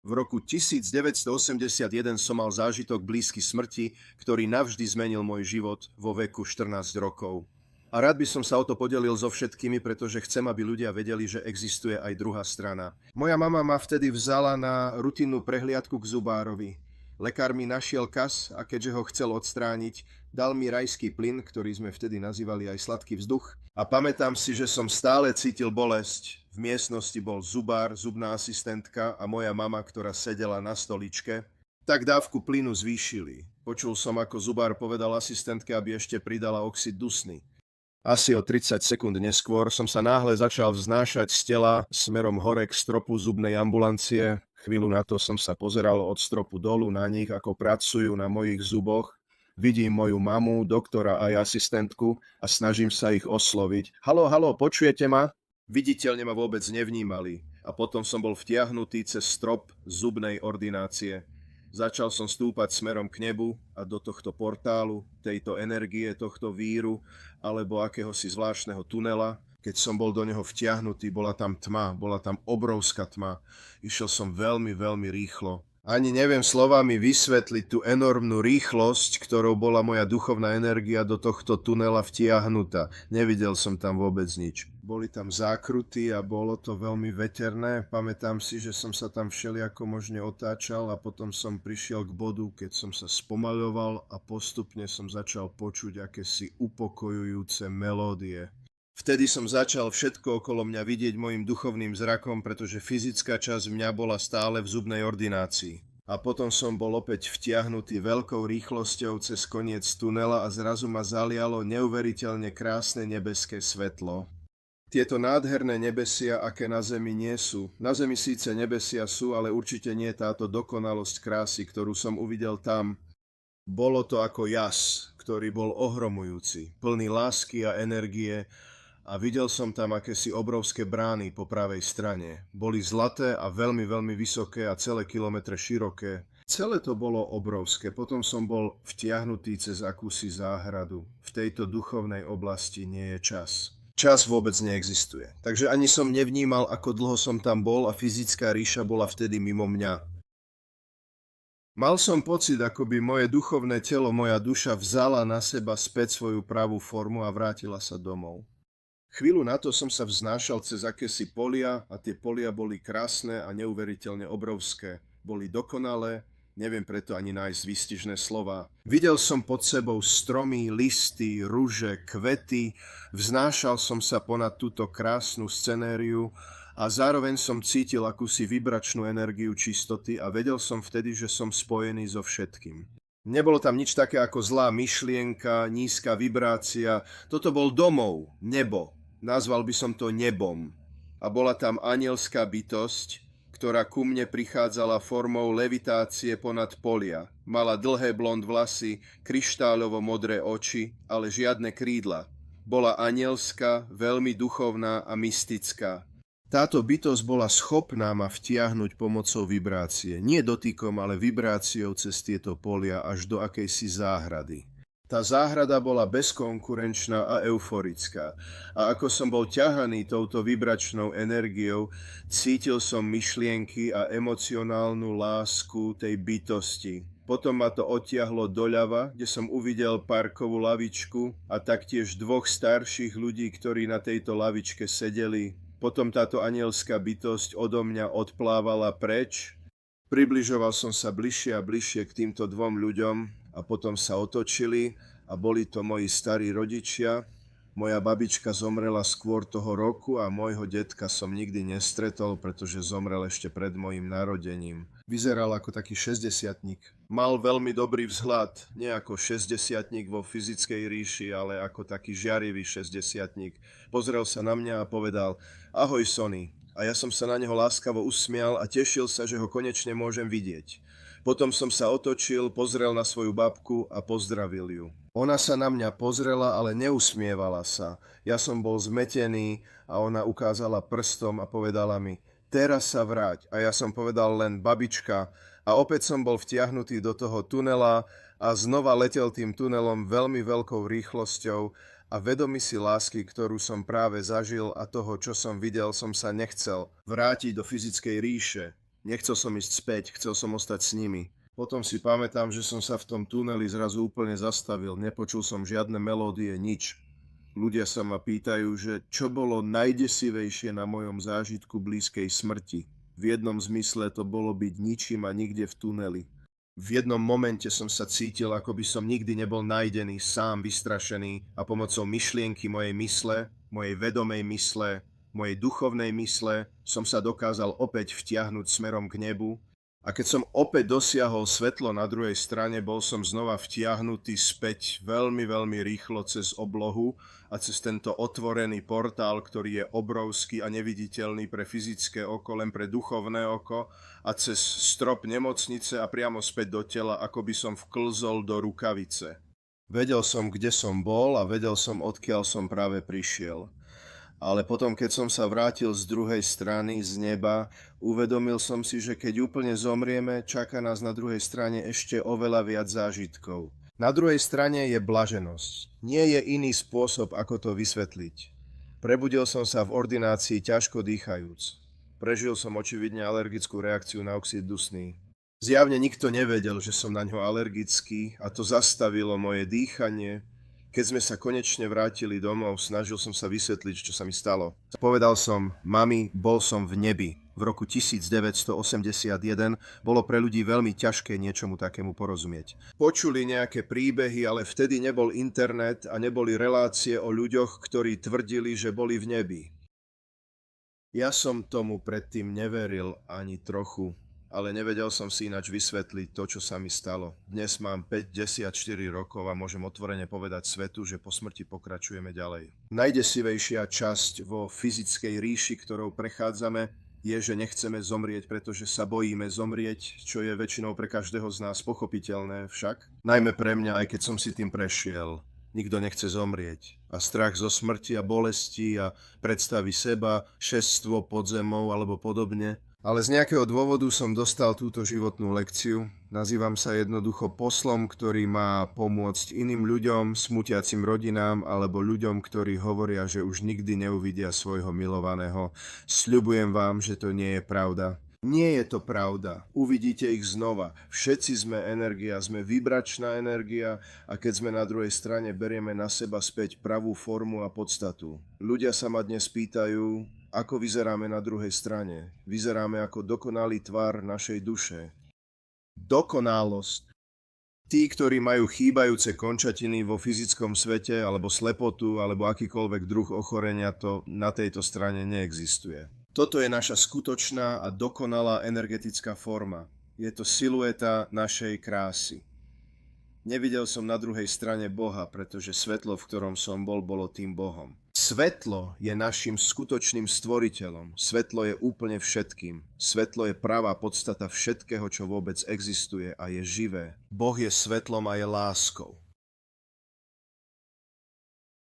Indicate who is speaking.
Speaker 1: V roku 1981 som mal zážitok blízky smrti, ktorý navždy zmenil môj život vo veku 14 rokov. A rád by som sa o to podelil so všetkými, pretože chcem, aby ľudia vedeli, že existuje aj druhá strana. Moja mama ma vtedy vzala na rutinnú prehliadku k zubárovi. Lekár mi našiel kas a keďže ho chcel odstrániť, dal mi rajský plyn, ktorý sme vtedy nazývali aj sladký vzduch. A pamätám si, že som stále cítil bolesť. V miestnosti bol zubár, zubná asistentka a moja mama, ktorá sedela na stoličke. Tak dávku plynu zvýšili. Počul som, ako zubár povedal asistentke, aby ešte pridala oxid dusný. Asi o 30 sekúnd neskôr som sa náhle začal vznášať z tela smerom hore k stropu zubnej ambulancie. Chvíľu na to som sa pozeral od stropu dolu na nich, ako pracujú na mojich zuboch. Vidím moju mamu, doktora aj asistentku a snažím sa ich osloviť. Haló, počujete ma? Viditeľne ma vôbec nevnímali. A potom som bol vtiahnutý cez strop zubnej ordinácie. Začal som stúpať smerom k nebu a do tohto portálu, tejto energie, tohto víru alebo akéhosi zvláštneho tunela. Keď som bol do neho vtiahnutý, bola tam tma, bola tam obrovská tma. Išiel som veľmi, veľmi rýchlo. Ani neviem slovami vysvetliť tú enormnú rýchlosť, ktorou bola moja duchovná energia do tohto tunela vtiahnutá. Nevidel som tam vôbec nič. Boli tam zákruty a bolo to veľmi veterné. Pamätám si, že som sa tam všelijako možne otáčal a potom som prišiel k bodu, keď som sa spomaľoval a postupne som začal počuť akési upokojujúce melódie. Vtedy som začal všetko okolo mňa vidieť mojim duchovným zrakom, pretože fyzická časť mňa bola stále v zubnej ordinácii. A potom som bol opäť vtiahnutý veľkou rýchlosťou cez koniec tunela a zrazu ma zalialo neuveriteľne krásne nebeské svetlo. Tieto nádherné nebesia, aké na zemi nie sú. Na zemi síce nebesia sú, ale určite nie táto dokonalosť krásy, ktorú som uvidel tam. Bolo to ako jas, ktorý bol ohromujúci, plný lásky a energie. A videl som tam akési obrovské brány po pravej strane. Boli zlaté a veľmi, veľmi vysoké a celé kilometre široké. Celé to bolo obrovské. Potom som bol vtiahnutý cez akúsi záhradu. V tejto duchovnej oblasti nie je čas. Čas vôbec neexistuje. Takže ani som nevnímal, ako dlho som tam bol a fyzická ríša bola vtedy mimo mňa. Mal som pocit, ako by moje duchovné telo, moja duša vzala na seba späť svoju pravú formu a vrátila sa domov. Chvíľu na to som sa vznášal cez akési polia a tie polia boli krásne a neuveriteľne obrovské. Boli dokonalé, neviem preto ani nájsť výstižné slová. Videl som pod sebou stromy, listy, ruže, kvety, vznášal som sa ponad túto krásnu scenériu a zároveň som cítil akúsi vibračnú energiu čistoty a vedel som vtedy, že som spojený so všetkým. Nebolo tam nič také ako zlá myšlienka, nízka vibrácia. Toto bol domov, nebo. Nazval by som to nebom. A bola tam anielská bytosť, ktorá ku mne prichádzala formou levitácie ponad polia. Mala dlhé blond vlasy, kryštáľovo modré oči, ale žiadne krídla. Bola anielská, veľmi duchovná a mystická. Táto bytosť bola schopná ma vtiahnuť pomocou vibrácie. Nie dotykom, ale vibráciou cez tieto polia až do akejsi záhrady. Tá záhrada bola bezkonkurenčná a euforická. A ako som bol ťahaný touto vibračnou energiou, cítil som myšlienky a emocionálnu lásku tej bytosti. Potom ma to odtiahlo doľava, kde som uvidel parkovú lavičku a taktiež dvoch starších ľudí, ktorí na tejto lavičke sedeli. Potom táto anielská bytosť odo mňa odplávala preč. Približoval som sa bližšie a bližšie k týmto dvom ľuďom a potom sa otočili a boli to moji starí rodičia. Moja babička zomrela skôr toho roku a môjho detka som nikdy nestretol, pretože zomrel ešte pred mojim narodením. Vyzeral ako taký šesťdesiatnik. Mal veľmi dobrý vzhľad, nie ako šesťdesiatnik vo fyzickej ríši, ale ako taký žiarivý šesťdesiatnik. Pozrel sa na mňa a povedal: "Ahoj, Sonny." A ja som sa na neho láskavo usmial a tešil sa, že ho konečne môžem vidieť. Potom som sa otočil, pozrel na svoju babku a pozdravil ju. Ona sa na mňa pozrela, ale neusmievala sa. Ja som bol zmetený a ona ukázala prstom a povedala mi: "Teraz sa vráť." A ja som povedal len "babička." A opäť som bol vtiahnutý do toho tunela a znova letel tým tunelom veľmi veľkou rýchlosťou a vedomý si lásky, ktorú som práve zažil a toho, čo som videl, som sa nechcel vrátiť do fyzickej ríše. Nechcel som ísť späť, chcel som ostať s nimi. Potom si pamätám, že som sa v tom tuneli zrazu úplne zastavil, nepočul som žiadne melódie, nič. Ľudia sa ma pýtajú, že čo bolo najdesivejšie na mojom zážitku blízkej smrti. V jednom zmysle to bolo byť ničím a nikde v tuneli. V jednom momente som sa cítil, ako by som nikdy nebol nájdený, sám vystrašený a pomocou myšlienky mojej mysle, mojej vedomej mysle, mojej duchovnej mysle som sa dokázal opäť vtiahnuť smerom k nebu. A keď som opäť dosiahol svetlo na druhej strane, bol som znova vtiahnutý späť veľmi, veľmi rýchlo cez oblohu a cez tento otvorený portál, ktorý je obrovský a neviditeľný pre fyzické oko, len pre duchovné oko, a cez strop nemocnice a priamo späť do tela, ako by som vklzol do rukavice. Vedel som, kde som bol a vedel som, odkiaľ som práve prišiel. Ale potom, keď som sa vrátil z druhej strany, z neba, uvedomil som si, že keď úplne zomrieme, čaká nás na druhej strane ešte oveľa viac zážitkov. Na druhej strane je blaženosť. Nie je iný spôsob, ako to vysvetliť. Prebudil som sa v ordinácii ťažko dýchajúc. Prežil som očividne alergickú reakciu na oxid dusný. Zjavne nikto nevedel, že som na ňo alergický a to zastavilo moje dýchanie. Keď sme sa konečne vrátili domov, snažil som sa vysvetliť, čo sa mi stalo. Povedal som, mami, bol som v nebi. V roku 1981 bolo pre ľudí veľmi ťažké niečomu takému porozumieť. Počuli nejaké príbehy, ale vtedy nebol internet a neboli relácie o ľuďoch, ktorí tvrdili, že boli v nebi. Ja som tomu predtým neveril ani trochu. Ale nevedel som si ináč vysvetliť to, čo sa mi stalo. Dnes mám 54 rokov a môžem otvorene povedať svetu, že po smrti pokračujeme ďalej. Najdesivejšia časť vo fyzickej ríši, ktorou prechádzame, je, že nechceme zomrieť, pretože sa bojíme zomrieť, čo je väčšinou pre každého z nás pochopiteľné však. Najmä pre mňa, aj keď som si tým prešiel. Nikto nechce zomrieť. A strach zo smrti a bolesti a predstavy seba, šeststvo pod zemou alebo podobne. Ale z nejakého dôvodu som dostal túto životnú lekciu. Nazývam sa jednoducho poslom, ktorý má pomôcť iným ľuďom, smutiacim rodinám alebo ľuďom, ktorí hovoria, že už nikdy neuvidia svojho milovaného. Sľubujem vám, že to nie je pravda. Nie je to pravda. Uvidíte ich znova. Všetci sme energia, sme vibračná energia a keď sme na druhej strane, berieme na seba späť pravú formu a podstatu. Ľudia sa ma dnes pýtajú, ako vyzeráme na druhej strane. Vyzeráme ako dokonalý tvar našej duše. Dokonalosť. Tí, ktorí majú chýbajúce končatiny vo fyzickom svete, alebo slepotu, alebo akýkoľvek druh ochorenia, to na tejto strane neexistuje. Toto je naša skutočná a dokonalá energetická forma. Je to silueta našej krásy. Nevidel som na druhej strane Boha, pretože svetlo, v ktorom som bol, bolo tým Bohom. Svetlo je našim skutočným stvoriteľom. Svetlo je úplne všetkým. Svetlo je pravá podstata všetkého, čo vôbec existuje a je živé. Boh je svetlom a je láskou.